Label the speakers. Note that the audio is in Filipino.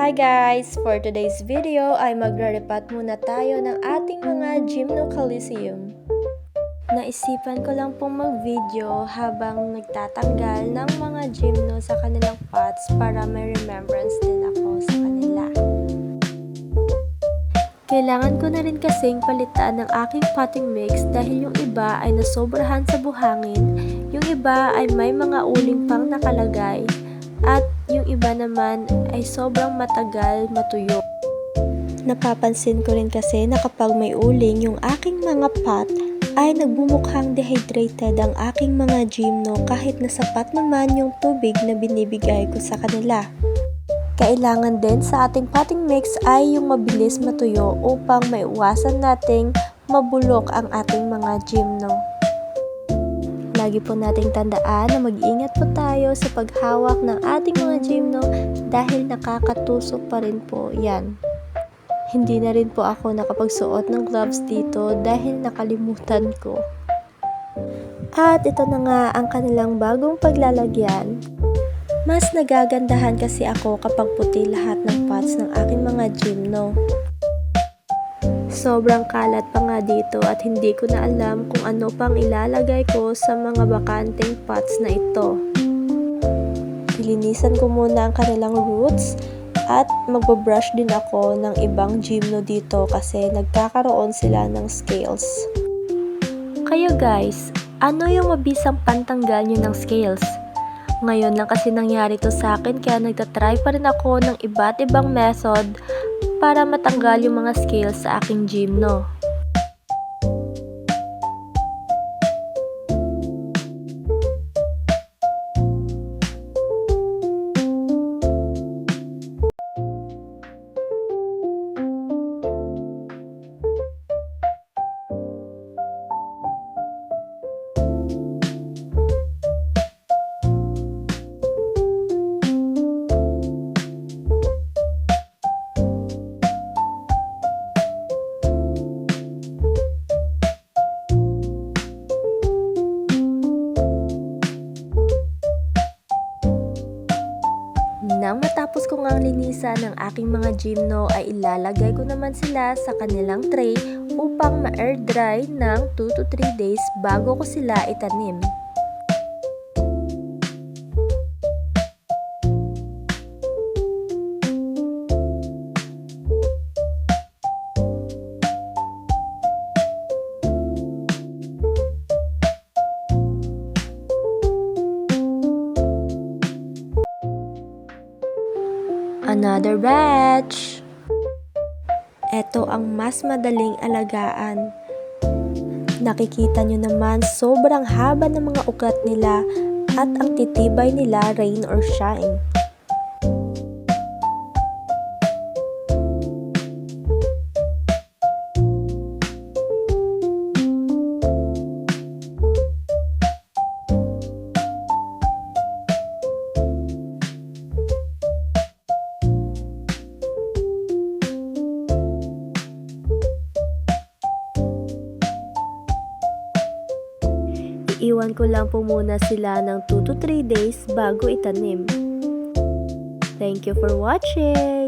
Speaker 1: Hi guys! For today's video ay magre-repat muna tayo ng ating mga Gymno Coliseum. Naisipan ko lang pong mag-video habang nagtatanggal ng mga gymno sa kanilang pots para may remembrance din ako sa kanila. Kailangan ko na rin kasing palitan ng aking potting mix dahil yung iba ay nasobrahan sa buhangin, yung iba ay may mga uling pang nakalagay, at yung iba naman ay sobrang matagal matuyo. Napapansin ko rin kasi na kapag may uling yung aking mga pot, ay nagbumukhang dehydrated ang aking mga gymno kahit na sapat naman yung tubig na binibigay ko sa kanila. Kailangan din sa ating potting mix ay yung mabilis matuyo upang maiwasan nating mabulok ang ating mga gymno. Lagi po nating tandaan na mag-iingat po tayo sa paghawak ng ating mga gymno dahil nakakatusok pa rin po yan. Hindi na rin po ako nakapagsuot ng gloves dito dahil nakalimutan ko. At ito na nga ang kanilang bagong paglalagyan. Mas nagagandahan kasi ako kapag puti lahat ng pots ng aking mga gymno. Sobrang kalat pa nga dito at hindi ko na alam kung ano pang ilalagay ko sa mga bakanteng pots na ito. Nilinisan ko muna ang kanilang roots at magbabrush din ako ng ibang gymno dito kasi nagkakaroon sila ng scales. Kayo guys, ano yung mabisang pantanggal nyo ng scales? Ngayon lang kasi nangyari to sa akin kaya nagtatry pa rin ako ng iba't ibang method para matanggal yung mga scales sa aking gymno. Nang matapos ko ngang linisan ng aking mga gymno ay ilalagay ko naman sila sa kanilang tray upang ma-air dry ng 2 to 3 days bago ko sila itanim. Another batch! Ito ang mas madaling alagaan. Nakikita nyo naman sobrang haba ng mga ugat nila at ang titibay nila rain or shine. Iwan ko lang po muna sila ng 2 to 3 days bago itanim. Thank you for watching!